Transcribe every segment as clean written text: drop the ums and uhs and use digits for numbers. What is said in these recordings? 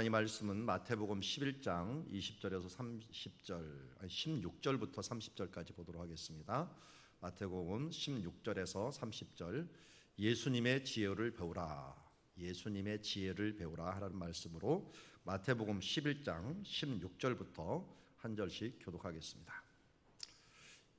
이 말씀은 마태복음 11장 20절에서 16절부터 30절까지 보도록 하겠습니다. 마태복음 16절에서 30절, 예수님의 지혜를 배우라, 예수님의 지혜를 배우라 하라는 말씀으로 마태복음 11장 16절부터 한 절씩 교독하겠습니다.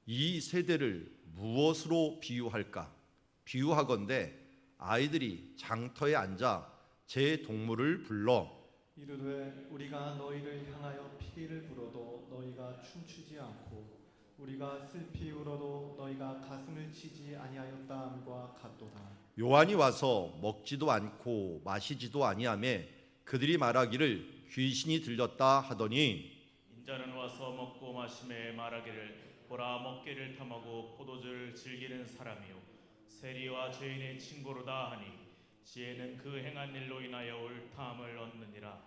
이 세대를 무엇으로 비유할까? 비유하건대 아이들이 장터에 앉아 제 동물을 불러 이르되 우리가 너희를 향하여 피리를 불어도 너희가 춤추지 않고 우리가 슬피 울어도 너희가 가슴을 치지 아니하였다 함과 같도다. 요한이 와서 먹지도 않고 마시지도 아니하매 그들이 말하기를 귀신이 들렸다 하더니 인자는 와서 먹고 마시매 말하기를 보라, 먹기를 탐하고 포도주를 즐기는 사람이요 세리와 죄인의 친구로다 하니 지혜는 그 행한 일로 인하여 옳다함을 얻느니라.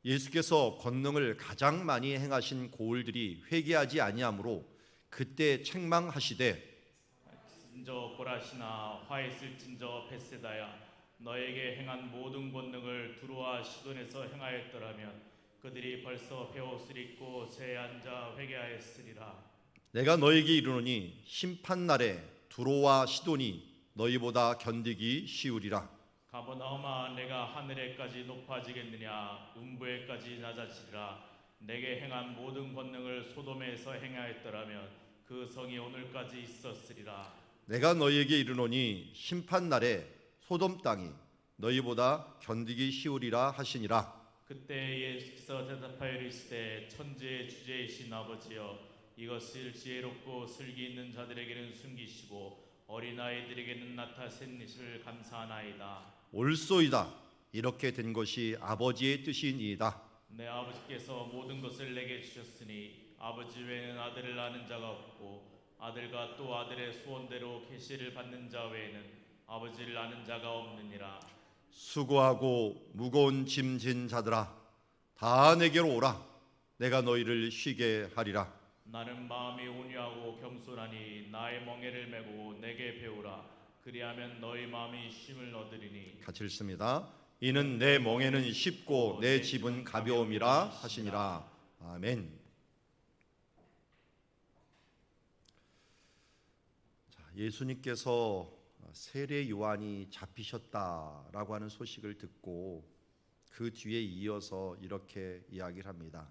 예수께서 권능을 가장 많이 행하신 고을들이 회개하지 아니하므로 그때 책망하시되 진저 고라시나 화 있을진저 벳세다야, 너에게 행한 모든 권능을 두로와 시돈에서 행하였더라면 그들이 벌써 베옷을 입고 새에 앉아 회개하였으리라. 내가 너에게 이르노니 심판날에 두로와 시돈이 너희보다 견디기 쉬우리라. 가버나움아, 내가 하늘에까지 높아지겠느냐? 음부에까지 낮아지리라. 내게 행한 모든 권능을 소돔에서 행하였더라면 그 성이 오늘까지 있었으리라. 내가 너희에게 이르노니 심판날에 소돔 땅이 너희보다 견디기 쉬우리라 하시니라. 그때 예수께서 대답하여 이르시되 천지의 주제이신 아버지여, 이것을 지혜롭고 슬기 있는 자들에게는 숨기시고 어린아이들에게는 나타낸 것을 감사하나이다. 옳소이다. 이렇게 된 것이 아버지의 뜻이니이다. 내 아버지께서 모든 것을 내게 주셨으니 아버지 외에는 아들을 아는 자가 없고 아들과 또 아들의 소원대로 계시를 받는 자 외에는 아버지를 아는 자가 없느니라. 수고하고 무거운 짐 진 자들아, 다 내게로 오라. 내가 너희를 쉬게 하리라. 나는 마음이 온유하고 겸손하니 나의 멍에를 메고 내게 배우라. 그리하면 너희 마음이 쉼을 얻으리니. 같이 읽습니다. 이는 내 멍에는 쉽고 내 짐은 가벼움이라 하시니라. 아멘. 자, 예수님께서 세례 요한이 잡히셨다라고 하는 소식을 듣고 그 뒤에 이어서 이렇게 이야기를 합니다.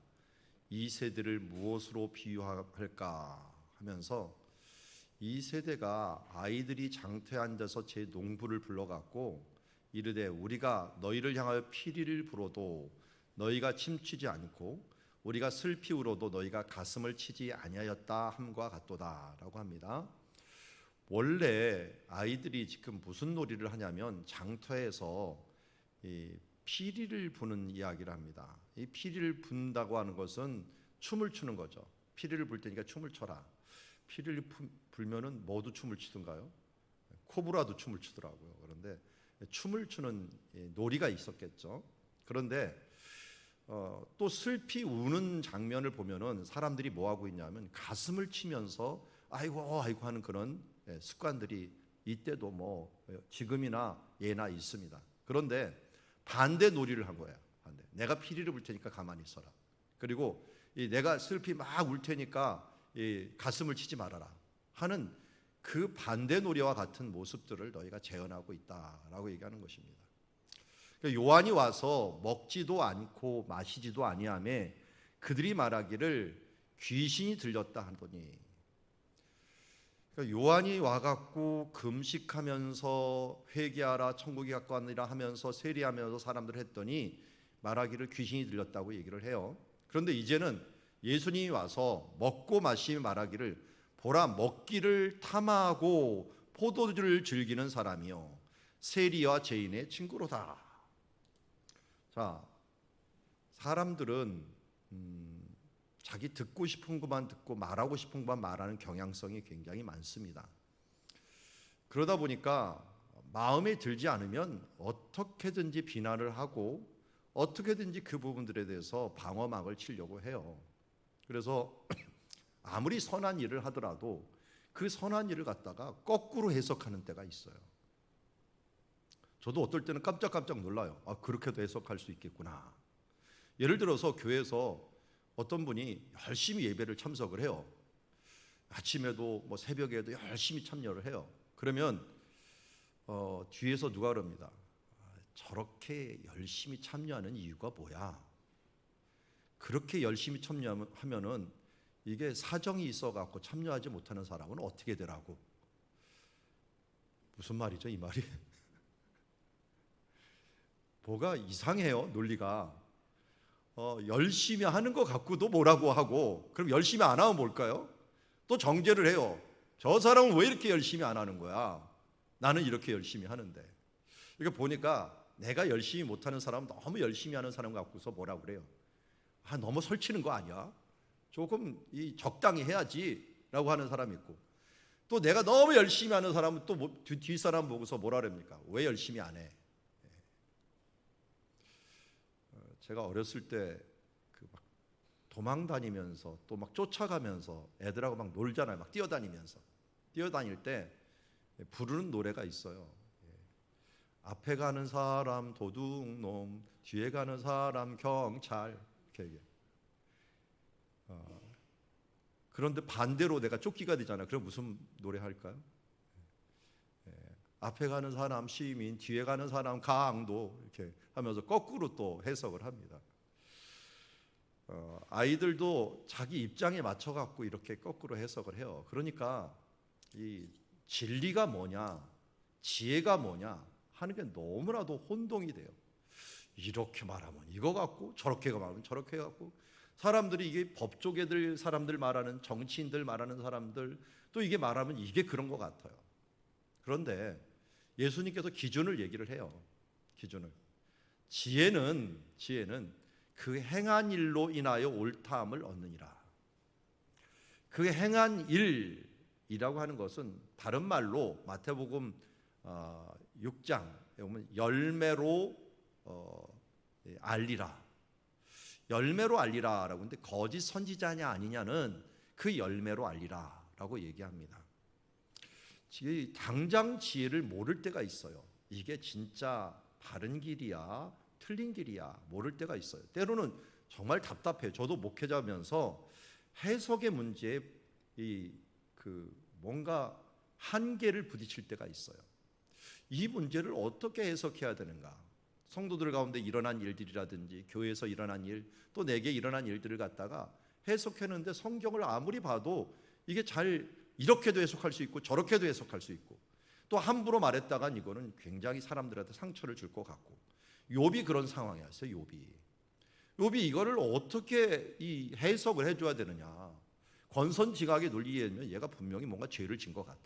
이 세대를 무엇으로 비유할까 하면서 이 세대가 아이들이 장터에 앉아서 제 농부를 불러갖고 이르되 우리가 너희를 향하여 피리를 불어도 너희가 춤추지 않고 우리가 슬피 울어도 너희가 가슴을 치지 아니하였다 함과 같도다라고 합니다. 원래 아이들이 지금 무슨 놀이를 하냐면 장터에서 이 피리를 부는 이야기를 합니다. 이 피리를 분다고 하는 것은 춤을 추는 거죠. 피리를 불 테니까 춤을 춰라. 피리를 불면은 모두 춤을 추던가요? 코브라도 춤을 추더라고요. 그런데 춤을 추는 놀이가 있었겠죠. 그런데 또 슬피 우는 장면을 보면은 사람들이 뭐 하고 있냐면 가슴을 치면서 아이고 아이고 하는 그런 습관들이 이때도 뭐 지금이나 예나 있습니다. 그런데 반대 놀이를 한 거예요. 반대. 내가 피리를 불 테니까 가만히 있어라. 그리고 내가 슬피 막 울 테니까 가슴을 치지 말아라 하는 그 반대 놀이와 같은 모습들을 너희가 재현하고 있다라고 얘기하는 것입니다. 그러니까 요한이 와서 먹지도 않고 마시지도 아니하며 그들이 말하기를 귀신이 들렸다 하더니, 그러니까 요한이 와갖고 금식하면서 회개하라 천국이 가까웠느니라 하면서 세리하면서 사람들 했더니 말하기를 귀신이 들렸다고 얘기를 해요. 그런데 이제는 예수님이 와서 먹고 마시며 말하기를 보라, 먹기를 탐하고 포도주를 즐기는 사람이요 세리와 죄인의 친구로다. 자, 사람들은 자기 듣고 싶은 것만 듣고 말하고 싶은 것만 말하는 경향성이 굉장히 많습니다. 그러다 보니까 마음에 들지 않으면 어떻게든지 비난을 하고 어떻게든지 그 부분들에 대해서 방어막을 치려고 해요. 그래서 아무리 선한 일을 하더라도 그 선한 일을 갖다가 거꾸로 해석하는 때가 있어요. 저도 어떨 때는 깜짝깜짝 놀라요. 아, 그렇게도 해석할 수 있겠구나. 예를 들어서 교회에서 어떤 분이 열심히 예배를 참석을 해요. 아침에도 뭐 새벽에도 열심히 참여를 해요. 그러면 뒤에서 누가 그럽니다. 저렇게 열심히 참여하는 이유가 뭐야? 그렇게 열심히 참여하면은 이게 사정이 있어갖고 참여하지 못하는 사람은 어떻게 되라고? 무슨 말이죠, 이 말이? 뭐가 이상해요, 논리가. 열심히 하는 것 갖고도 뭐라고 하고, 그럼 열심히 안 하면 뭘까요? 또 정죄를 해요. 저 사람은 왜 이렇게 열심히 안 하는 거야? 나는 이렇게 열심히 하는데. 이거 보니까 내가 열심히 못하는 사람은 너무 열심히 하는 사람 갖고서 뭐라고 그래요? 너무 설치는 거 아니야? 조금 적당히 해야지 라고 하는 사람이 있고, 또 내가 너무 열심히 하는 사람은 또 뒷사람 보고서 뭐라 그럽니까? 왜 열심히 안 해? 제가 어렸을 때 막 도망 다니면서 또 막 쫓아가면서 애들하고 막 놀잖아요. 막 뛰어다닐 때 부르는 노래가 있어요. 앞에 가는 사람 도둑놈, 뒤에 가는 사람 경찰, 이렇게 얘기해요. 그런데 반대로 내가 쫓기가 되잖아요. 그럼 무슨 노래 할까요? 앞에 가는 사람 시민, 뒤에 가는 사람 강도, 이렇게 하면서 거꾸로 또 해석을 합니다. 아이들도 자기 입장에 맞춰 갖고 이렇게 거꾸로 해석을 해요. 그러니까 이 진리가 뭐냐, 지혜가 뭐냐 하는 게 너무나도 혼동이 돼요. 이렇게 말하면 이거 같고, 저렇게 말하면 저렇게 같고, 사람들이 이게 법조계들 사람들 말하는, 정치인들 말하는 사람들 또 이게 말하면 이게 그런 것 같아요. 그런데 예수님께서 기준을 얘기를 해요. 기준을. 지혜는 그 행한 일로 인하여 옳다함을 얻느니라. 그 행한 일이라고 하는 것은 다른 말로 마태복음 6장에 보면 열매로 알리라. 열매로 알리라라고 하는데, 거짓 선지자냐 아니냐는 그 열매로 알리라라고 얘기합니다. 당장 지혜를 모를 때가 있어요. 이게 진짜 바른 길이야, 틀린 길이야 모를 때가 있어요. 때로는 정말 답답해요. 저도 목회자면서 해석의 문제에 뭔가 한계를 부딪힐 때가 있어요. 이 문제를 어떻게 해석해야 되는가? 성도들 가운데 일어난 일들이라든지 교회에서 일어난 일, 또 내게 일어난 일들을 갖다가 해석했는데 성경을 아무리 봐도 이게 잘 이렇게도 해석할 수 있고 저렇게도 해석할 수 있고, 또 함부로 말했다간 이거는 굉장히 사람들한테 상처를 줄 것 같고, 욥이 그런 상황이었어요. 욥이 이거를 어떻게 이 해석을 해줘야 되느냐. 권선징악의 논리에는 얘가 분명히 뭔가 죄를 진 것 같아.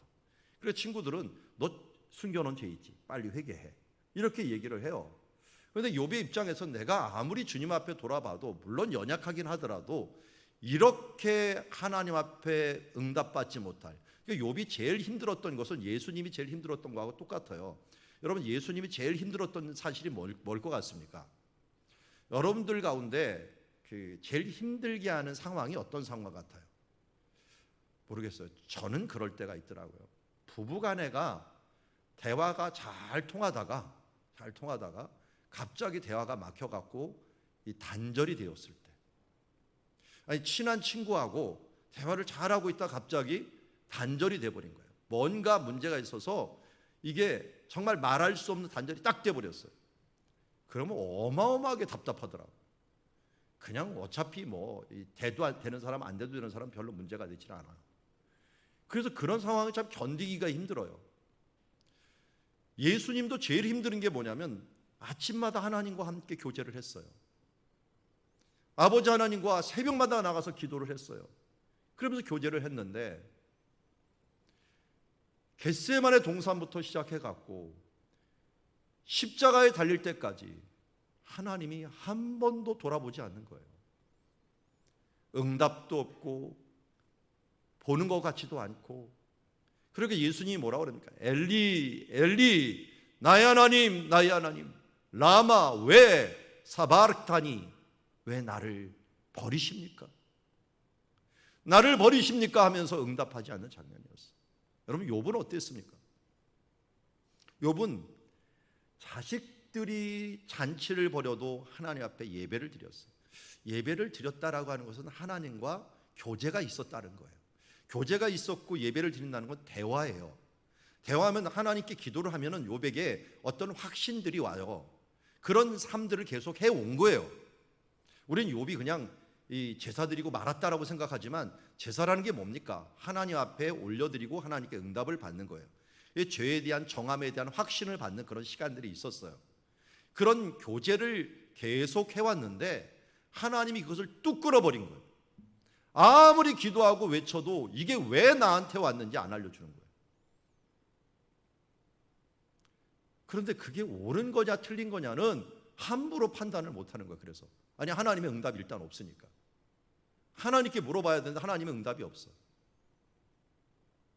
그래서 친구들은 너 숨겨놓은 죄 있지, 빨리 회개해, 이렇게 얘기를 해요. 그런데 욥의 입장에서 내가 아무리 주님 앞에 돌아봐도, 물론 연약하긴 하더라도 이렇게 하나님 앞에 응답받지 못할, 그러니까 욥이 제일 힘들었던 것은 예수님이 제일 힘들었던 거하고 똑같아요. 여러분, 예수님이 제일 힘들었던 사실이 뭘 것 같습니까? 여러분들 가운데 제일 힘들게 하는 상황이 어떤 상황 같아요? 모르겠어요. 저는 그럴 때가 있더라고요. 부부간에가 대화가 잘 통하다가 갑자기 대화가 막혀갖고 이 단절이 되었을 때, 아니 친한 친구하고 대화를 잘하고 있다 갑자기 단절이 돼버린 거예요. 뭔가 문제가 있어서 이게 정말 말할 수 없는 단절이 딱 돼버렸어요. 그러면 어마어마하게 답답하더라고요. 그냥 어차피 뭐 돼도 되는 사람 안 돼도 되는 사람 별로 문제가 되질 않아요. 그래서 그런 상황을 참 견디기가 힘들어요. 예수님도 제일 힘든 게 뭐냐면 아침마다 하나님과 함께 교제를 했어요. 아버지 하나님과 새벽마다 나가서 기도를 했어요. 그러면서 교제를 했는데 겟세마네 동산부터 시작해갖고 십자가에 달릴 때까지 하나님이 한 번도 돌아보지 않는 거예요. 응답도 없고 보는 것 같지도 않고. 그러니까 예수님이 뭐라고 그럽니까? 엘리 엘리 나의 하나님 나의 하나님 라마 왜 사바르타니, 왜 나를 버리십니까? 나를 버리십니까? 하면서 응답하지 않는 장면이었어요. 여러분, 욥은 어땠습니까? 욥은 자식 집들이 잔치를 벌여도 하나님 앞에 예배를 드렸어요. 예배를 드렸다라고 하는 것은 하나님과 교제가 있었다는 거예요. 교제가 있었고 예배를 드린다는 건 대화예요. 대화하면 하나님께 기도를 하면은 욥에게 어떤 확신들이 와요. 그런 삶들을 계속 해온 거예요. 우린 욥이 그냥 이 제사 드리고 말았다라고 생각하지만 제사라는 게 뭡니까? 하나님 앞에 올려드리고 하나님께 응답을 받는 거예요. 이 죄에 대한 정함에 대한 확신을 받는 그런 시간들이 있었어요. 그런 교제를 계속 해왔는데 하나님이 그것을 뚝 끊어버린 거예요. 아무리 기도하고 외쳐도 이게 왜 나한테 왔는지 안 알려주는 거예요. 그런데 그게 옳은 거냐 틀린 거냐는 함부로 판단을 못하는 거예요. 그래서 아니 하나님의 응답이 일단 없으니까 하나님께 물어봐야 되는데 하나님의 응답이 없어.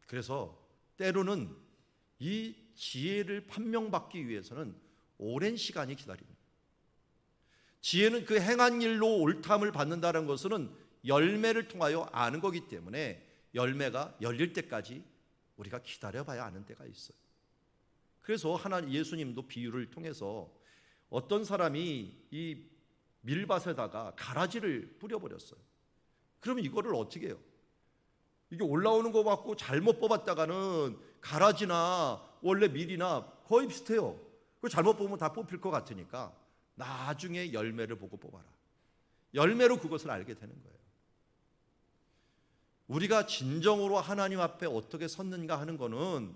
그래서 때로는 이 지혜를 판명받기 위해서는 오랜 시간이 기다립니다. 지혜는 그 행한 일로 옳담을 받는다는 것은 열매를 통하여 아는 거기 때문에 열매가 열릴 때까지 우리가 기다려봐야 아는 때가 있어요. 그래서 예수님도 비유를 통해서 어떤 사람이 이 밀밭에다가 가라지를 뿌려버렸어요. 그러면 이거를 어떻게 해요? 이게 올라오는 거 받고 잘못 뽑았다가는 가라지나 원래 밀이나 거의 비슷해요. 그 잘못 뽑으면 다 뽑힐 것 같으니까 나중에 열매를 보고 뽑아라. 열매로 그것을 알게 되는 거예요. 우리가 진정으로 하나님 앞에 어떻게 섰는가 하는 거는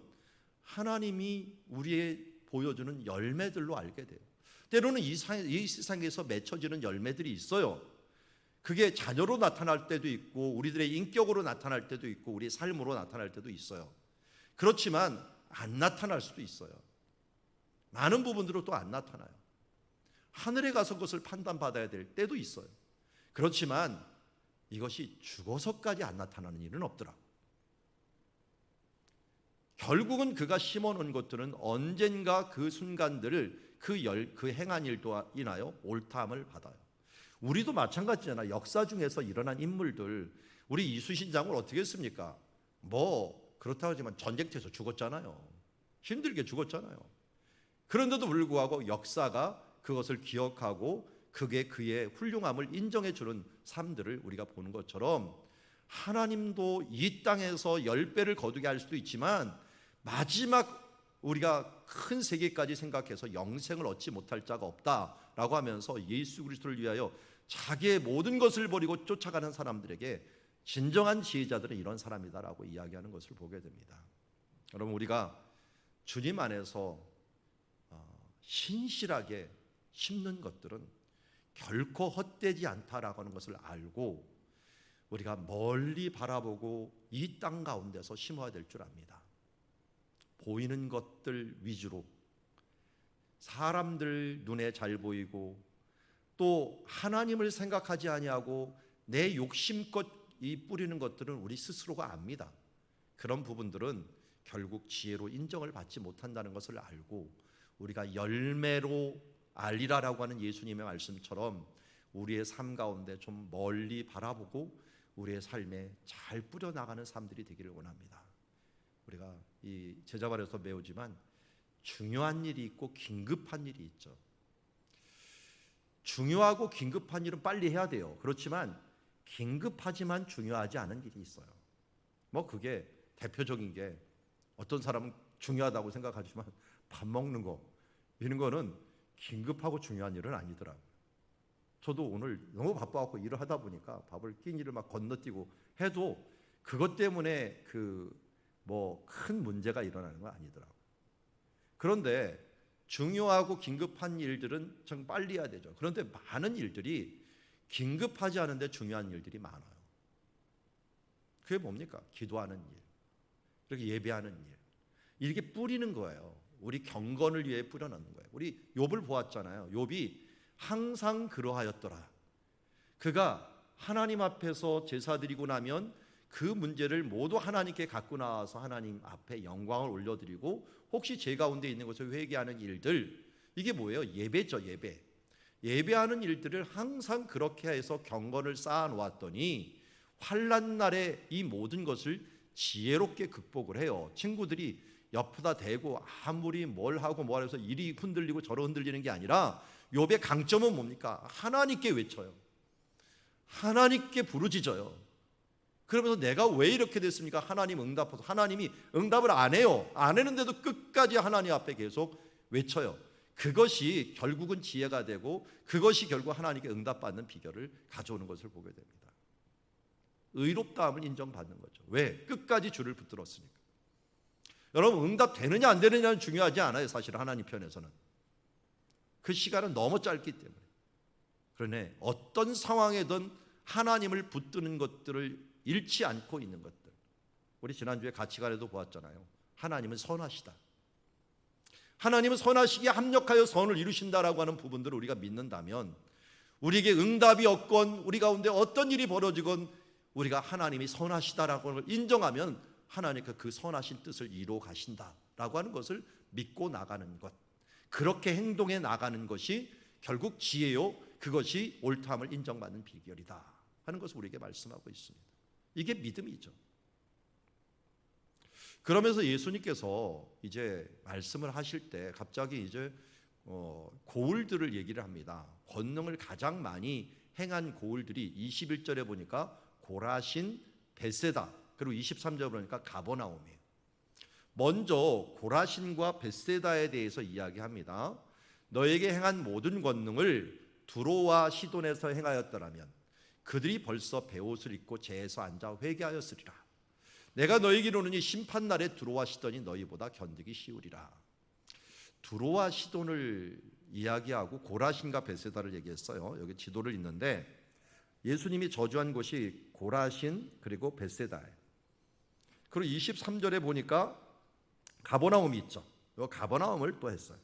하나님이 우리의 보여주는 열매들로 알게 돼요. 때로는 이 세상에서 맺혀지는 열매들이 있어요. 그게 자녀로 나타날 때도 있고 우리들의 인격으로 나타날 때도 있고 우리의 삶으로 나타날 때도 있어요. 그렇지만 안 나타날 수도 있어요. 많은 부분들로 또 안 나타나요. 하늘에 가서 그것을 판단받아야 될 때도 있어요. 그렇지만 이것이 죽어서까지 안 나타나는 일은 없더라. 결국은 그가 심어놓은 것들은 언젠가 그 순간들을 그 행한 일도 인하여 옳다함을 받아요. 우리도 마찬가지잖아. 역사 중에서 일어난 인물들, 우리 이수신장을 어떻게 했습니까? 뭐 그렇다고 하지만 전쟁터에서 죽었잖아요. 힘들게 죽었잖아요. 그런데도 불구하고 역사가 그것을 기억하고 그게 그의 훌륭함을 인정해 주는 삶들을 우리가 보는 것처럼 하나님도 이 땅에서 10배를 거두게 할 수도 있지만 마지막 우리가 큰 세계까지 생각해서 영생을 얻지 못할 자가 없다라고 하면서 예수 그리스도를 위하여 자기의 모든 것을 버리고 쫓아가는 사람들에게 진정한 지혜자들은 이런 사람이다라고 이야기하는 것을 보게 됩니다. 여러분, 우리가 주님 안에서 신실하게 심는 것들은 결코 헛되지 않다라고 하는 것을 알고 우리가 멀리 바라보고 이 땅 가운데서 심어야 될 줄 압니다. 보이는 것들 위주로 사람들 눈에 잘 보이고 또 하나님을 생각하지 아니하고 내 욕심껏 이 뿌리는 것들은 우리 스스로가 압니다. 그런 부분들은 결국 지혜로 인정을 받지 못한다는 것을 알고 우리가 열매로 알리라라고 하는 예수님의 말씀처럼 우리의 삶 가운데 좀 멀리 바라보고 우리의 삶에 잘 뿌려나가는 삶들이 되기를 원합니다. 우리가 이 제자발에서 배우지만 중요한 일이 있고 긴급한 일이 있죠. 중요하고 긴급한 일은 빨리 해야 돼요. 그렇지만 긴급하지만 중요하지 않은 일이 있어요. 뭐 그게 대표적인 게 어떤 사람은 중요하다고 생각하지만 밥 먹는 거 이런 거는 긴급하고 중요한 일은 아니더라고요. 저도 오늘 너무 바빠갖고 일을 하다 보니까 밥을 끼니를 막 건너뛰고 해도 그것 때문에 뭐 큰 문제가 일어나는 건 아니더라고요. 그런데 중요하고 긴급한 일들은 좀 빨리 해야 되죠. 그런데 많은 일들이 긴급하지 않은데 중요한 일들이 많아요. 그게 뭡니까? 기도하는 일, 이렇게 예배하는 일, 이렇게 뿌리는 거예요. 우리 경건을 위해 뿌려놓는 거예요. 우리 욥을 보았잖아요. 욥이 항상 그러하였더라. 그가 하나님 앞에서 제사 드리고 나면 그 문제를 모두 하나님께 갖고 나와서 하나님 앞에 영광을 올려드리고 혹시 제 가운데 있는 것을 회개하는 일들, 이게 뭐예요? 예배죠. 예배하는 일들을 항상 그렇게 해서 경건을 쌓아 놓았더니 환난 날에 이 모든 것을 지혜롭게 극복을 해요. 친구들이 옆에다 대고 아무리 뭘 하고 뭘 해서 이리 흔들리고 저리 흔들리는 게 아니라 욥의 강점은 뭡니까? 하나님께 외쳐요. 하나님께 부르짖어요. 그러면서 내가 왜 이렇게 됐습니까? 하나님 응답하소. 하나님이 응답을 안 해요. 안 했는데도 끝까지 하나님 앞에 계속 외쳐요. 그것이 결국은 지혜가 되고 그것이 결국 하나님께 응답받는 비결을 가져오는 것을 보게 됩니다. 의롭다함을 인정받는 거죠. 왜? 끝까지 줄을 붙들었으니까. 여러분, 응답되느냐 안 되느냐는 중요하지 않아요. 사실 하나님 편에서는. 그 시간은 너무 짧기 때문에. 그러네 어떤 상황에든 하나님을 붙드는 것들을 잃지 않고 있는 것들. 우리 지난주에 가치관에도 보았잖아요. 하나님은 선하시다. 하나님은 선하시기에 합력하여 선을 이루신다라고 하는 부분들을 우리가 믿는다면 우리에게 응답이 없건 우리 가운데 어떤 일이 벌어지건 우리가 하나님이 선하시다라고 하는 걸 인정하면 하나님께서 그 선하신 뜻을 이루어 가신다라고 하는 것을 믿고 나가는 것. 그렇게 행동해 나가는 것이 결국 지혜요. 그것이 옳다함을 인정받는 비결이다 하는 것을 우리에게 말씀하고 있습니다. 이게 믿음이죠. 그러면서 예수님께서 이제 말씀을 하실 때 갑자기 이제 고을들을 얘기를 합니다. 권능을 가장 많이 행한 고을들이 21절에 보니까 고라신, 벳세다, 그리고 23절에 보니까 가버나움이에요. 먼저 고라신과 벳세다에 대해서 이야기합니다. 너에게 행한 모든 권능을 두로와 시돈에서 행하였더라면 그들이 벌써 베옷을 입고 재에서 앉아 회개하였으리라. 내가 너에게 이르노니 심판날에 두로와 시돈이 너희보다 견디기 쉬우리라. 두로와 시돈을 이야기하고 고라신과 벳세다를 얘기했어요. 여기 지도를 읽는데 예수님이 저주한 곳이 고라신 그리고 벳세다예요. 그리고 23절에 보니까 가버나움이 있죠. 이 가버나움을 또 했어요.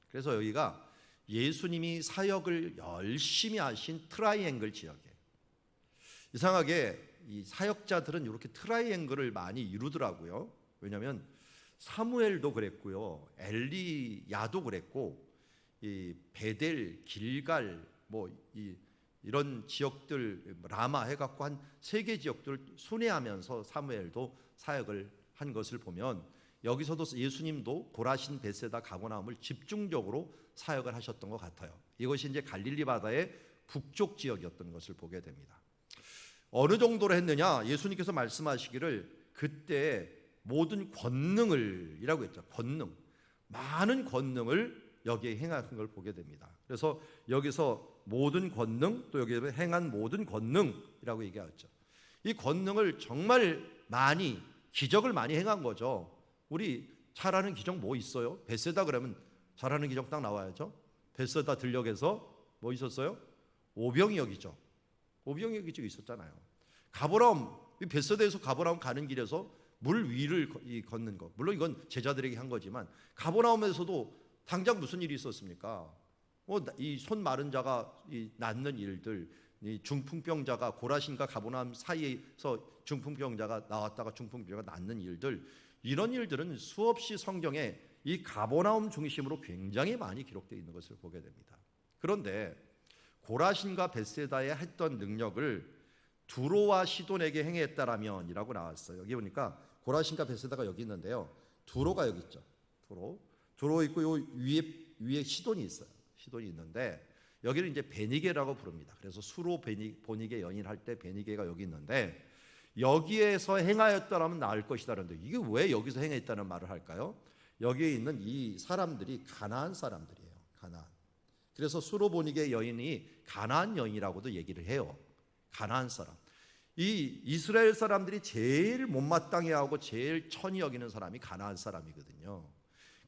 그래서 여기가 예수님이 사역을 열심히 하신 트라이앵글 지역이에요. 이상하게 이 사역자들은 이렇게 트라이앵글을 많이 이루더라고요. 왜냐하면 사무엘도 그랬고요, 엘리야도 그랬고, 이 베델, 길갈, 이런 지역들 라마 해갖고 한 3개 지역들을 순회하면서 사무엘도 사역을 한 것을 보면 여기서도 예수님도 고라신, 벳세다, 가버나움을 집중적으로 사역을 하셨던 것 같아요. 이것이 이제 갈릴리 바다의 북쪽 지역이었던 것을 보게 됩니다. 어느 정도로 했느냐? 예수님께서 말씀하시기를 그때 모든 권능을 이라고 했죠. 권능, 많은 권능을 여기에 행한 걸 보게 됩니다. 그래서 여기서 모든 권능, 또 여기에 행한 모든 권능이라고 얘기하죠. 이 권능을 정말 많이, 기적을 많이 행한 거죠. 우리 잘하는 기적 뭐 있어요? 벳세다 그러면 잘하는 기적 딱 나와야죠. 벳세다 들녘에서 뭐 있었어요? 오병이어기죠. 오병이어기죠 있었잖아요. 가버나움, 벳세다에서 가버나움 가는 길에서 물 위를 걷는 것. 물론 이건 제자들에게 한 거지만 가버나움에서도 당장 무슨 일이 있었습니까? 이 손 마른 자가 낫는 일들, 이 중풍병자가 고라신과 가버나움 사이에서 중풍병자가 나왔다가 중풍병자가 낫는 일들, 이런 일들은 수없이 성경에 이 가버나움 중심으로 굉장히 많이 기록되어 있는 것을 보게 됩니다. 그런데 고라신과 벳세다에 했던 능력을 두로와 시돈에게 행했다라면 이라고 나왔어요. 여기 보니까 고라신과 벳세다가 여기 있는데요, 두로가 여기 있죠. 두로 있고 요 위에 시돈이 있어요. 시돈이 있는데 여기는 이제 베니게라고 부릅니다. 그래서 수로 보니게 연인할 때 베니게가 여기 있는데 여기에서 행하였다라면 나을 것이다. 그런데 이게 왜 여기서 행했다는 말을 할까요? 여기에 있는 이 사람들이 가나안 사람들이에요. 가나안. 그래서 수로 보니게 여인이 가나안 여인이라고도 얘기를 해요. 가나안 사람. 이 이스라엘 사람들이 제일 못마땅해 하고 제일 천히 여기는 사람이 가나안 사람이거든요.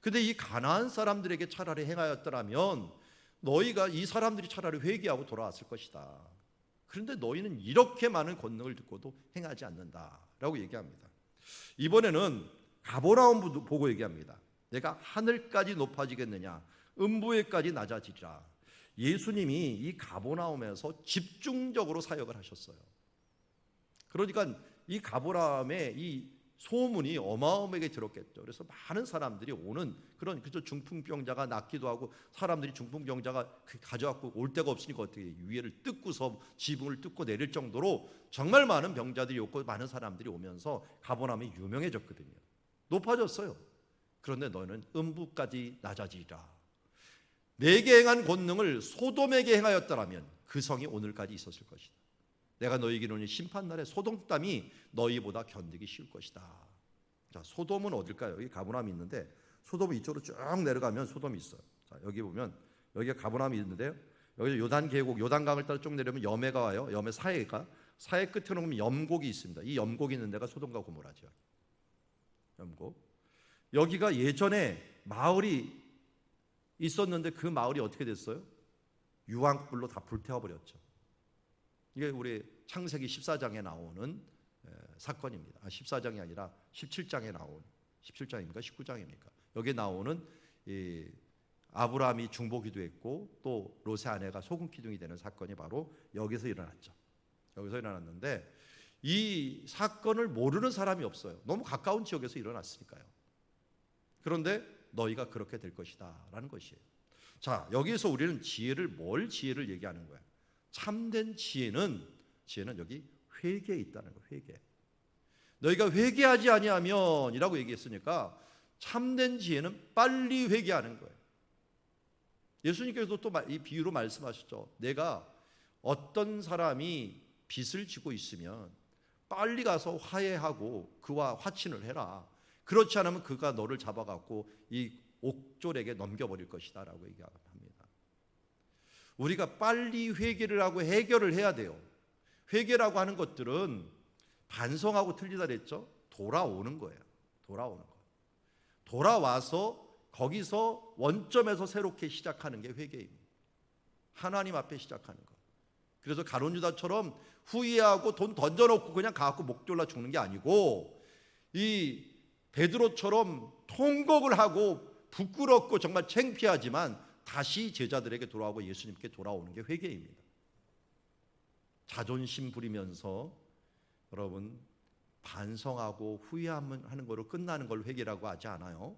근데 이 가나안 사람들에게 차라리 행하였더라면 너희가 이 사람들이 차라리 회개하고 돌아왔을 것이다. 그런데 너희는 이렇게 많은 권능을 듣고도 행하지 않는다라고 얘기합니다. 이번에는 가버나움 보고 얘기합니다. 내가 하늘까지 높아지겠느냐, 음부에까지 낮아지리라. 예수님이 이 가버나움에서 집중적으로 사역을 하셨어요. 그러니까 이 가버나움의 이 소문이 어마어마하게 들었겠죠. 그래서 많은 사람들이 오는 그런 중풍병자가 낫기도 하고, 사람들이 중풍병자가 가져왔고 올 데가 없으니까 어떻게 위에를 뜯고서 지붕을 뜯고 내릴 정도로 정말 많은 병자들이 오고 많은 사람들이 오면서 가버나움이 유명해졌거든요. 높아졌어요. 그런데 너는 음부까지 낮아지리라. 내게 행한 권능을 소돔에게 행하였더라면 그 성이 오늘까지 있었을 것이다. 내가 너희에게 이르노니 심판날에 소돔 땅이 너희보다 견디기 쉬울 것이다. 자, 소돔은 어딜까요? 여기 가브람이 있는데 소돔은 이쪽으로 쭉 내려가면 소돔이 있어요. 자, 여기 보면 여기가 가브람이 있는데요. 여기 요단 계곡, 요단강을 따라 쭉 내려면 염해가 와요. 염해 사해가, 사해 끝으로 보면 염곡이 있습니다. 이 염곡이 있는 데가 소돔과 고모라죠. 염곡. 여기가 예전에 마을이 있었는데 그 마을이 어떻게 됐어요? 유황불로 다 불태워 버렸죠. 이게 우리 창세기 14장에 나오는 사건입니다. 14장이 아니라 17장에 나온 17장입니까? 19장입니까? 여기에 나오는 이 아브라함이 중보기도했고 또 롯의 아내가 소금 기둥이 되는 사건이 바로 여기서 일어났죠. 여기서 일어났는데 이 사건을 모르는 사람이 없어요. 너무 가까운 지역에서 일어났으니까요. 그런데 너희가 그렇게 될 것이다 라는 것이에요. 자, 여기서 우리는 뭘 지혜를 얘기하는 거야? 참된 지혜는 여기 회개에 있다는 거예요. 회개. 너희가 회개하지 아니하면 이라고 얘기했으니까 참된 지혜는 빨리 회개하는 거예요. 예수님께서도 또 이 비유로 말씀하셨죠. 내가 어떤 사람이 빚을 지고 있으면 빨리 가서 화해하고 그와 화친을 해라. 그렇지 않으면 그가 너를 잡아갖고 이 옥졸에게 넘겨버릴 것이다 라고 얘기합니다. 우리가 빨리 회개를 하고 해결을 해야 돼요. 회개라고 하는 것들은 반성하고 틀리다 그랬죠. 돌아오는 거예요. 돌아오는 거. 돌아와서 거기서 원점에서 새롭게 시작하는 게 회개입니다. 하나님 앞에 시작하는 거. 그래서 가룟 유다처럼 후회하고 돈 던져놓고 그냥 가갖고 목 졸라 죽는 게 아니고 이 베드로처럼 통곡을 하고 부끄럽고 정말 창피하지만 다시 제자들에게 돌아오고 예수님께 돌아오는 게 회개입니다. 자존심 부리면서 여러분 반성하고 후회하는 거로 끝나는 걸 회개라고 하지 않아요.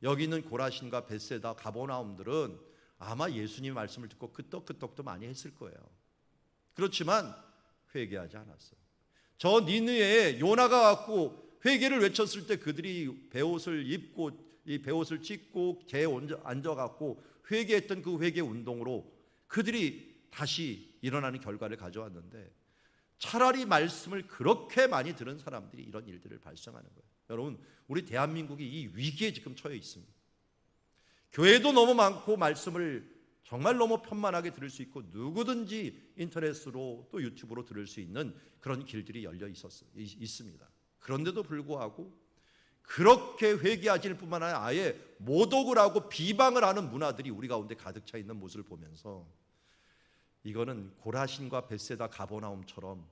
여기 있는 고라신과 벳세다, 가버나움들은 아마 예수님 말씀을 듣고 끄떡끄떡도 많이 했을 거예요. 그렇지만 회개하지 않았어요. 저 니느웨에 요나가 왔고 회개를 외쳤을 때 그들이 베옷을 입고 이 베옷을 찢고 개에 앉아갖고 회개했던 그 회개 운동으로 그들이 다시 일어나는 결과를 가져왔는데 차라리 말씀을 그렇게 많이 들은 사람들이 이런 일들을 발생하는 거예요. 여러분, 우리 대한민국이 이 위기에 지금 처해 있습니다. 교회도 너무 많고 말씀을 정말 너무 편만하게 들을 수 있고 누구든지 인터넷으로 또 유튜브로 들을 수 있는 그런 길들이 열려 있습니다. 그런데도 불구하고 그렇게 회개하실 뿐만 아니라 아예 모독을 하고 비방을 하는 문화들이 우리 가운데 가득 차 있는 모습을 보면서 이거는 고라신과 벳세다, 가버나움처럼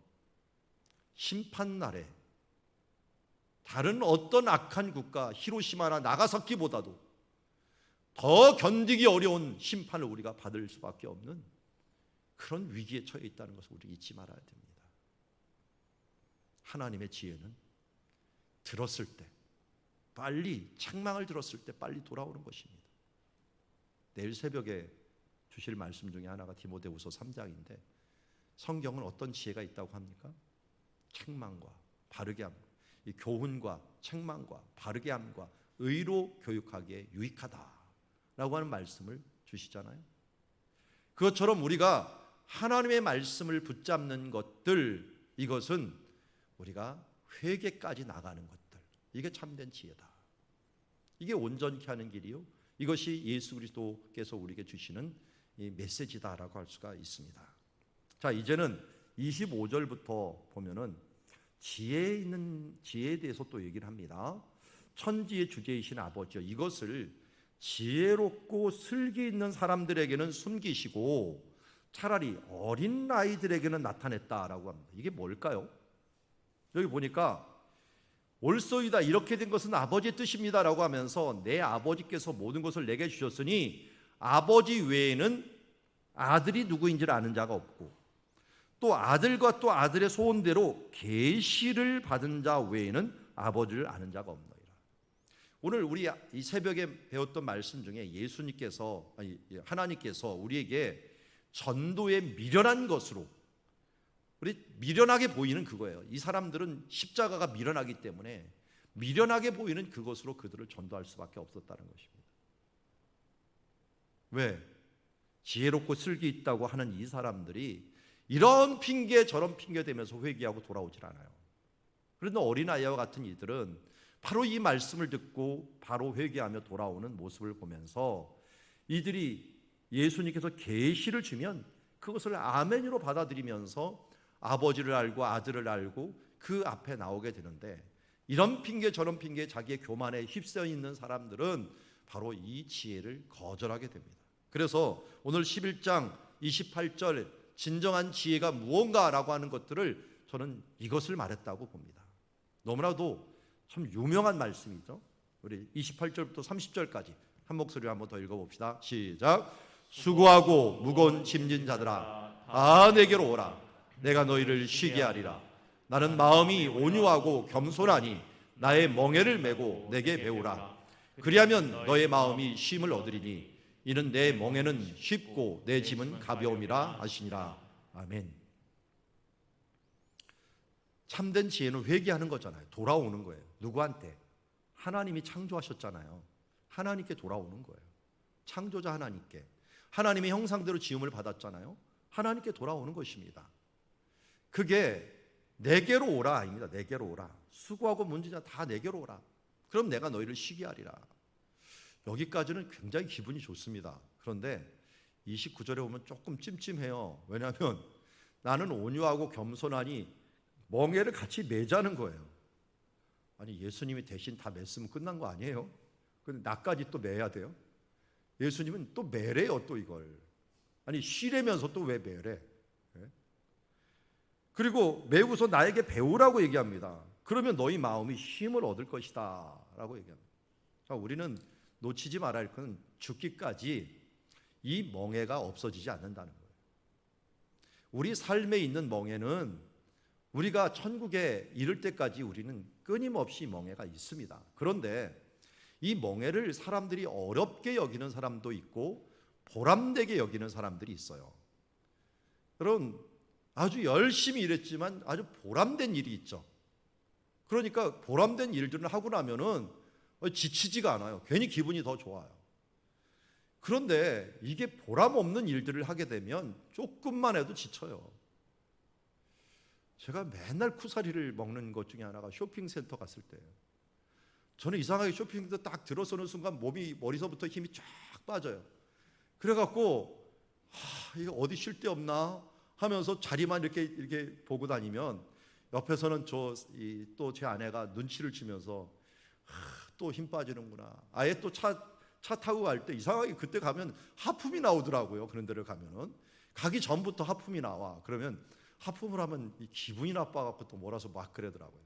심판날에 다른 어떤 악한 국가 히로시마나 나가사키보다도 더 견디기 어려운 심판을 우리가 받을 수밖에 없는 그런 위기에 처해 있다는 것을 우리 잊지 말아야 됩니다. 하나님의 지혜는 들었을 때 빨리 책망을 들었을 때 빨리 돌아오는 것입니다. 내일 새벽에 주실 말씀 중에 하나가 디모데후서 3장인데 성경은 어떤 지혜가 있다고 합니까? 책망과 바르게 함, 이 교훈과 책망과 바르게 함과 의로 교육하기에 유익하다라고 하는 말씀을 주시잖아요. 그것처럼 우리가 하나님의 말씀을 붙잡는 것들, 이것은 우리가 회개까지 나가는 것들, 이게 참된 지혜다. 이게 온전케 하는 길이요, 이것이 예수 그리스도께서 우리에게 주시는 이 메시지다라고 할 수가 있습니다. 자, 이제는 25절부터 보면은 지혜에 대해서 또 얘기를 합니다. 천지의 주제이신 아버지여, 이것을 지혜롭고 슬기 있는 사람들에게는 숨기시고 차라리 어린 아이들에게는 나타냈다라고 합니다. 이게 뭘까요? 여기 보니까 올소이다, 이렇게 된 것은 아버지의 뜻입니다라고 하면서 내 아버지께서 모든 것을 내게 주셨으니 아버지 외에는 아들이 누구인지를 아는 자가 없고 또 아들과 또 아들의 소원대로 계시를 받은 자 외에는 아버지를 아는 자가 없노라. 오늘 우리 이 새벽에 배웠던 말씀 중에 하나님께서 우리에게 전도에 미련한 것으로, 우리 미련하게 보이는 그거예요. 이 사람들은 십자가가 미련하기 때문에 미련하게 보이는 그것으로 그들을 전도할 수밖에 없었다는 것입니다. 왜? 지혜롭고 슬기 있다고 하는 이 사람들이 이런 핑계 저런 핑계 대면서 회개하고 돌아오질 않아요. 그런데 어린아이와 같은 이들은 바로 이 말씀을 듣고 바로 회개하며 돌아오는 모습을 보면서 이들이 예수님께서 계시를 주면 그것을 아멘으로 받아들이면서 아버지를 알고 아들을 알고 그 앞에 나오게 되는데, 이런 핑계 저런 핑계 자기의 교만에 휩싸여 있는 사람들은 바로 이 지혜를 거절하게 됩니다. 그래서 오늘 11장 28절 진정한 지혜가 무언가라고 하는 것들을 저는 이것을 말했다고 봅니다. 너무나도 참 유명한 말씀이죠. 우리 28절부터 30절까지 한 목소리로 한번 더 읽어봅시다. 시작. 수고하고 무거운 짐진 자들아 다 내게로 오라. 내가 너희를 쉬게 하리라. 나는 마음이 온유하고 겸손하니 나의 멍에를 메고 내게 배우라. 그리하면 너의 마음이 쉼을 얻으리니 이는 내 멍에는 쉽고 내 짐은 가벼움이라 하시니라. 아멘. 참된 지혜는 회개하는 거잖아요. 돌아오는 거예요. 누구한테? 하나님이 창조하셨잖아요. 하나님께 돌아오는 거예요. 창조자 하나님께. 하나님의 형상대로 지음을 받았잖아요. 하나님께 돌아오는 것입니다. 그게 내게로 오라 아닙니다. 내게로 오라. 수고하고 문제자 다 내게로 오라. 그럼 내가 너희를 쉬게 하리라. 여기까지는 굉장히 기분이 좋습니다. 그런데 29절에 보면 조금 찜찜해요. 왜냐하면 나는 온유하고 겸손하니 멍에를 같이 매자는 거예요. 아니, 예수님이 대신 다 맸으면 끝난 거 아니에요? 근데 나까지 또 매야 돼요? 예수님은 또 매래요, 또 이걸. 아니, 쉬려면서 또 왜 매래? 그리고 매우서 나에게 배우라고 얘기합니다. 그러면 너희 마음이 쉼을 얻을 것이다 라고 얘기합니다. 자, 우리는 놓치지 말아야 할 것은 죽기까지 이 멍에가 없어지지 않는다는 거예요. 우리 삶에 있는 멍에는 우리가 천국에 이를 때까지 우리는 끊임없이 멍에가 있습니다. 그런데 이 멍에를 사람들이 어렵게 여기는 사람도 있고 보람되게 여기는 사람들이 있어요. 여러분, 아주 열심히 일했지만 아주 보람된 일이 있죠. 그러니까 보람된 일들을 하고 나면은 지치지가 않아요. 괜히 기분이 더 좋아요. 그런데 이게 보람 없는 일들을 하게 되면 조금만 해도 지쳐요. 제가 맨날 쿠사리를 먹는 것 중에 하나가 쇼핑센터 갔을 때예요. 저는 이상하게 쇼핑센터 딱 들어서는 순간 몸이 머리서부터 힘이 쫙 빠져요. 그래갖고 이거 어디 쉴 데 없나 하면서 자리만 이렇게 보고 다니면 옆에서는 또 제 아내가 눈치를 주면서 또 힘 빠지는구나. 아예 또 차 타고 갈 때 이상하게 그때 가면 하품이 나오더라고요. 그런 데를 가면은 가기 전부터 하품이 나와. 그러면 하품을 하면 이 기분이 나빠갖고 또 몰아서 막 그러더라고요.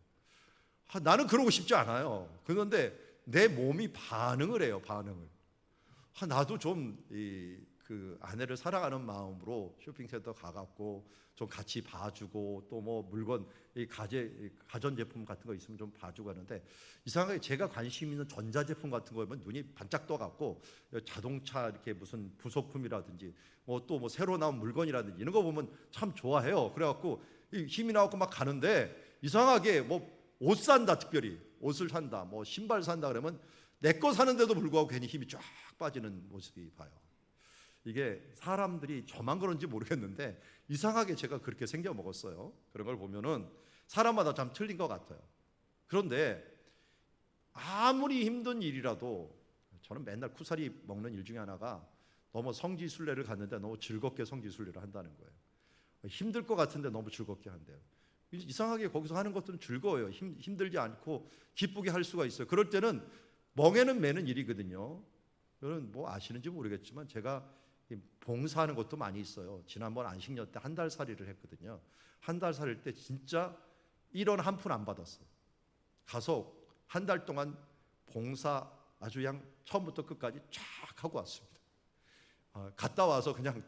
나는 그러고 싶지 않아요. 그런데 내 몸이 반응을 해요. 반응을. 나도 좀 그 아내를 사랑하는 마음으로 쇼핑센터 가갖고 좀 같이 봐주고 또 뭐 물건 가전제품 같은 거 있으면 좀 봐주고 하는데, 이상하게 제가 관심 있는 전자제품 같은 거 보면 눈이 반짝 떠갖고 자동차 이렇게 무슨 부속품이라든지 또 뭐 새로 나온 물건이라든지 이런 거 보면 참 좋아해요. 그래갖고 힘이 나갖고 막 가는데 이상하게 뭐 옷 산다, 특별히 옷을 산다, 뭐 신발 산다 그러면 내 거 사는데도 불구하고 괜히 힘이 쫙 빠지는 모습이 봐요. 이게 사람들이 저만 그런지 모르겠는데 이상하게 제가 그렇게 생겨 먹었어요. 그런 걸 보면은 사람마다 참 틀린 것 같아요. 그런데 아무리 힘든 일이라도 저는 맨날 쿠사리 먹는 일 중에 하나가 너무 성지순례를 갔는데 너무 즐겁게 성지순례를 한다는 거예요. 힘들 것 같은데 너무 즐겁게 한대요. 이상하게 거기서 하는 것들은 즐거워요. 힘들지 않고 기쁘게 할 수가 있어요. 그럴 때는 멍에는 매는 일이거든요. 여러분 뭐 아시는지 모르겠지만 제가 봉사하는 것도 많이 있어요. 지난번 안식년 때 한 달 살이를 했거든요. 한 달 살일 때 진짜 1원 한 푼 안 받았어요. 가서 한 달 동안 봉사 아주 그냥 처음부터 끝까지 쫙 하고 왔습니다. 갔다 와서 그냥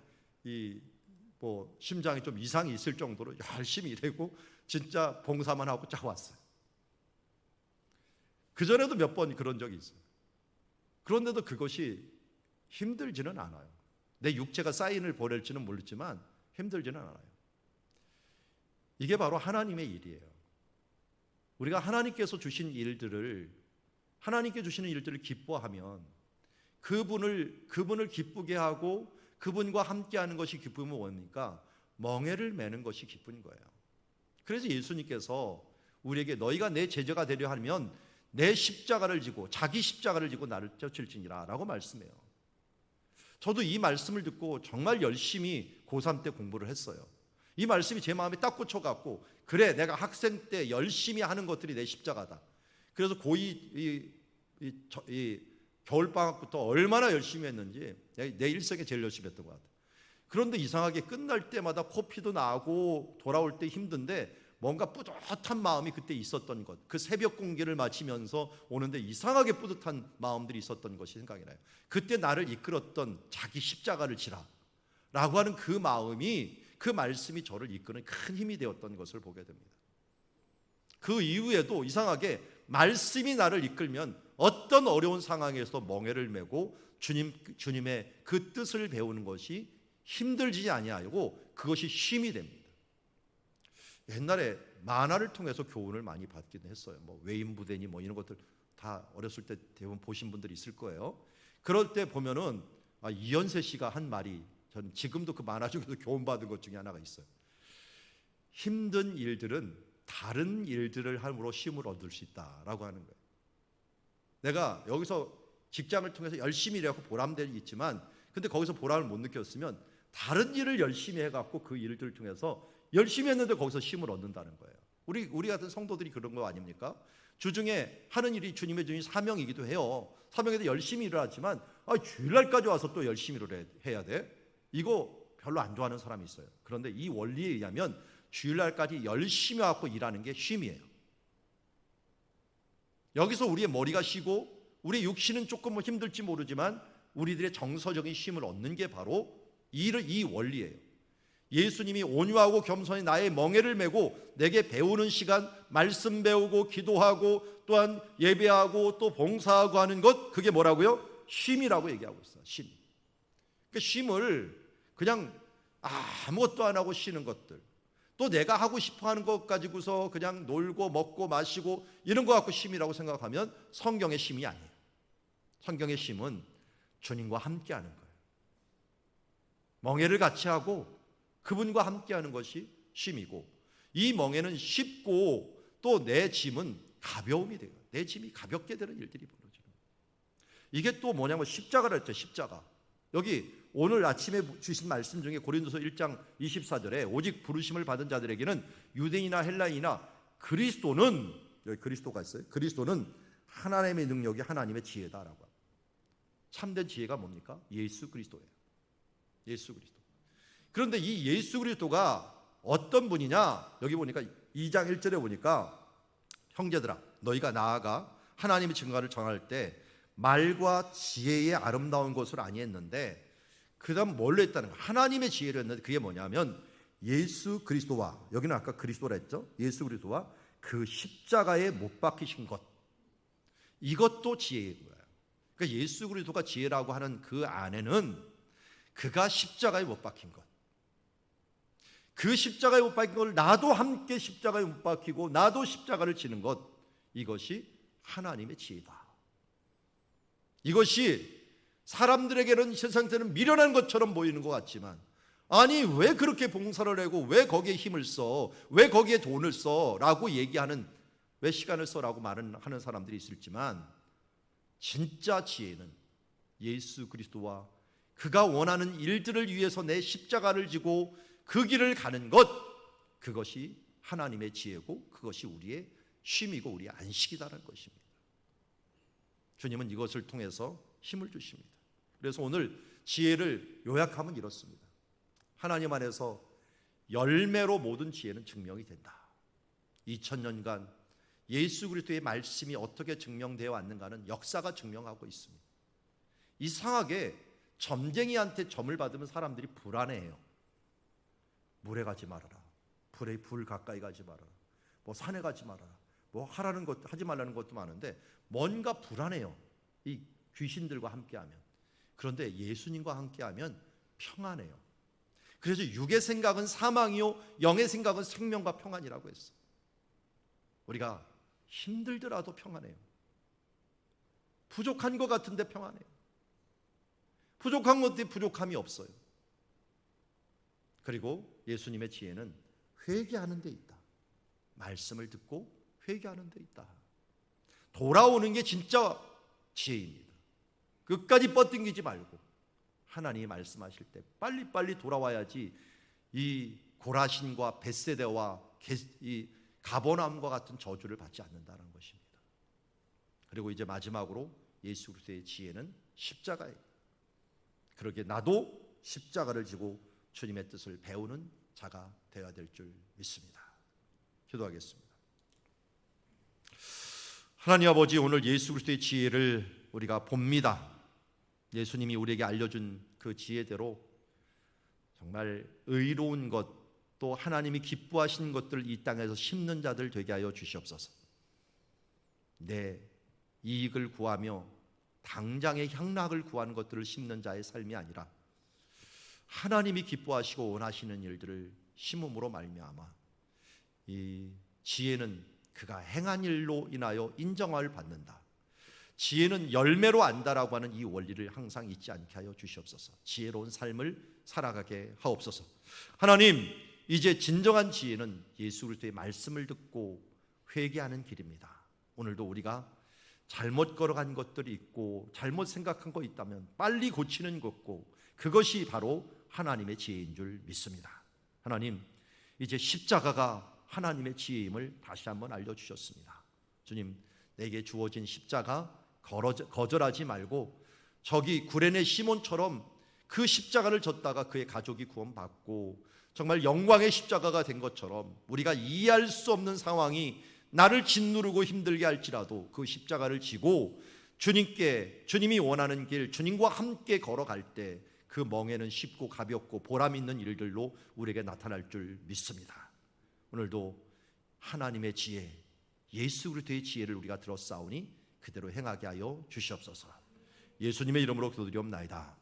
뭐 심장이 좀 이상이 있을 정도로 열심히 일하고 진짜 봉사만 하고 쫙 왔어요. 그전에도 몇 번 그런 적이 있어요. 그런데도 그것이 힘들지는 않아요. 내 육체가 사인을 보낼지는 모르지만 힘들지는 않아요. 이게 바로 하나님의 일이에요. 우리가 하나님께서 주신 일들을, 하나님께 주시는 일들을 기뻐하면 그분을 기쁘게 하고 그분과 함께하는 것이 기쁨은 뭡니까? 멍에를 매는 것이 기쁜 거예요. 그래서 예수님께서 우리에게 너희가 내 제자가 되려 하면 내 십자가를 지고, 자기 십자가를 지고 나를 쫓을지니라 라고 말씀해요. 저도 이 말씀을 듣고 정말 열심히 고3 때 공부를 했어요. 이 말씀이 제 마음에 딱 꽂혀갖고, 그래, 내가 학생 때 열심히 하는 것들이 내 십자가다. 그래서 고2 겨울방학부터 얼마나 열심히 했는지 내 일생에 제일 열심히 했던 것 같아요. 그런데 이상하게 끝날 때마다 코피도 나고 돌아올 때 힘든데 뭔가 뿌듯한 마음이 그때 있었던 것, 그 새벽 공기를 마치면서 오는데 이상하게 뿌듯한 마음들이 있었던 것이 생각이 나요. 그때 나를 이끌었던 자기 십자가를 지라 라고 하는 그 마음이, 그 말씀이 저를 이끄는 큰 힘이 되었던 것을 보게 됩니다. 그 이후에도 이상하게 말씀이 나를 이끌면 어떤 어려운 상황에서 멍에를 메고 주님의 그 뜻을 배우는 것이 힘들지 아니하고 그것이 힘이 됩니다. 옛날에 만화를 통해서 교훈을 많이 받기도 했어요. 뭐 외인부대니 뭐 이런 것들 다 어렸을 때 대부분 보신 분들이 있을 거예요. 그럴 때 보면은 이현세 씨가 한 말이, 저는 지금도 그 만화 중에서 교훈받은 것 중에 하나가 있어요. 힘든 일들은 다른 일들을 함으로 쉼을 얻을 수 있다라고 하는 거예요. 내가 여기서 직장을 통해서 열심히 일하고 보람들이 있지만, 근데 거기서 보람을 못 느꼈으면 다른 일을 열심히 해갖고 그 일들을 통해서 열심히 했는데 거기서 쉼을 얻는다는 거예요. 우리 같은 성도들이 그런 거 아닙니까? 주중에 하는 일이 주님의 주신 사명이기도 해요. 사명에도 열심히 일을 하지만 주일날까지 와서 또 열심히 일을 해야 돼? 이거 별로 안 좋아하는 사람이 있어요. 그런데 이 원리에 의하면 주일날까지 열심히 와서 일하는 게 쉼이에요. 여기서 우리의 머리가 쉬고 우리의 육신은 조금 힘들지 모르지만 우리들의 정서적인 쉼을 얻는 게 바로 이 원리예요. 예수님이 온유하고 겸손히 나의 멍에를 메고 내게 배우는 시간, 말씀 배우고 기도하고 또한 예배하고 또 봉사하고 하는 것, 그게 뭐라고요? 쉼이라고 얘기하고 있어요. 쉼. 그 쉼을 그냥 아무것도 안 하고 쉬는 것들, 또 내가 하고 싶어하는 것 가지고서 그냥 놀고 먹고 마시고 이런 거 갖고 쉼이라고 생각하면 성경의 쉼이 아니에요. 성경의 쉼은 주님과 함께하는 거예요. 멍에를 같이 하고 그분과 함께하는 것이 쉼이고, 이 멍에는 쉽고 또 내 짐은 가벼움이 돼요. 내 짐이 가볍게 되는 일들이 벌어지는 거예요. 이게 또 뭐냐면 십자가라 했죠. 십자가. 여기 오늘 아침에 주신 말씀 중에 고린도서 1장 24절에 오직 부르심을 받은 자들에게는 유대인이나 헬라인이나 그리스도는, 여기 그리스도가 있어요. 그리스도는 하나님의 능력이 하나님의 지혜다라고 합니다. 참된 지혜가 뭡니까? 예수 그리스도예요. 예수 그리스도. 그런데 이 예수 그리스도가 어떤 분이냐? 여기 보니까 2장 1절에 보니까 형제들아 너희가 나아가 하나님의 증거를 전할 때 말과 지혜의 아름다운 것을 아니했는데, 그 다음 뭘로 했다는 거예요? 하나님의 지혜로 했는데, 그게 뭐냐면 예수 그리스도와, 여기는 아까 그리스도라 했죠? 예수 그리스도와 그 십자가에 못 박히신 것, 이것도 지혜인 거예요. 그러니까 예수 그리스도가 지혜라고 하는 그 안에는 그가 십자가에 못 박힌 것, 그 십자가에 못 박힌 걸 나도 함께 십자가에 못 박히고 나도 십자가를 지는 것, 이것이 하나님의 지혜다. 이것이 사람들에게는 세상에는 미련한 것처럼 보이는 것 같지만, 아니 왜 그렇게 봉사를 하고 왜 거기에 힘을 써, 왜 거기에 돈을 써 라고 얘기하는, 왜 시간을 써라고 하는 사람들이 있을지만, 진짜 지혜는 예수 그리스도와 그가 원하는 일들을 위해서 내 십자가를 지고 그 길을 가는 것, 그것이 하나님의 지혜고 그것이 우리의 쉼이고 우리의 안식이다라는 것입니다. 주님은 이것을 통해서 힘을 주십니다. 그래서 오늘 지혜를 요약하면 이렇습니다. 하나님 안에서 열매로 모든 지혜는 증명이 된다. 2000년간 예수 그리스도의 말씀이 어떻게 증명되어 왔는가는 역사가 증명하고 있습니다. 이상하게 점쟁이한테 점을 받으면 사람들이 불안해해요. 물에 가지 말아라, 불 가까이 가지 말아라, 뭐 산에 가지 말아라, 뭐 하라는 것 하지 말라는 것도 많은데 뭔가 불안해요. 이 귀신들과 함께하면. 그런데 예수님과 함께하면 평안해요. 그래서 육의 생각은 사망이요 영의 생각은 생명과 평안이라고 했어요. 우리가 힘들더라도 평안해요. 부족한 것 같은데 평안해요. 부족한 것들이 부족함이 없어요. 그리고 예수님의 지혜는 회개하는 데 있다. 말씀을 듣고 회개하는 데 있다. 돌아오는 게 진짜 지혜입니다. 끝까지 뻗당기지 말고 하나님이 말씀하실 때 빨리빨리 돌아와야지 이 고라신과 벳세대와 이 가버나움과 같은 저주를 받지 않는다는 것입니다. 그리고 이제 마지막으로 예수 그리스도의 지혜는 십자가예요. 그러게 나도 십자가를 지고 주님의 뜻을 배우는 자가 되어야 될 줄 믿습니다. 기도하겠습니다. 하나님 아버지, 오늘 예수 그리스도의 지혜를 우리가 봅니다. 예수님이 우리에게 알려준 그 지혜대로 정말 의로운 것, 또 하나님이 기뻐하시는 것들을 이 땅에서 심는 자들 되게 하여 주시옵소서. 내 이익을 구하며 당장의 향락을 구하는 것들을 심는 자의 삶이 아니라 하나님이 기뻐하시고 원하시는 일들을 심음으로 말미암아 이 지혜는 그가 행한 일로 인하여 인정을 받는다. 지혜는 열매로 안다라고 하는 이 원리를 항상 잊지 않게 하여 주시옵소서. 지혜로운 삶을 살아가게 하옵소서. 하나님, 이제 진정한 지혜는 예수 그리스도의 말씀을 듣고 회개하는 길입니다. 오늘도 우리가 잘못 걸어간 것들이 있고 잘못 생각한 거 있다면 빨리 고치는 것고, 그것이 바로 하나님의 지혜인 줄 믿습니다. 하나님, 이제 십자가가 하나님의 지혜임을 다시 한번 알려주셨습니다. 주님, 내게 주어진 십자가 거절하지 말고 저기 구레네 시몬처럼 그 십자가를 졌다가 그의 가족이 구원받고 정말 영광의 십자가가 된 것처럼 우리가 이해할 수 없는 상황이 나를 짓누르고 힘들게 할지라도 그 십자가를 지고 주님이 원하는 길, 주님과 함께 걸어갈 때 그 멍에는 쉽고 가볍고 보람 있는 일들로 우리에게 나타날 줄 믿습니다. 오늘도 하나님의 지혜, 예수 그리스도의 지혜를 우리가 들었사오니 그대로 행하게 하여 주시옵소서. 예수님의 이름으로 기도드리옵나이다.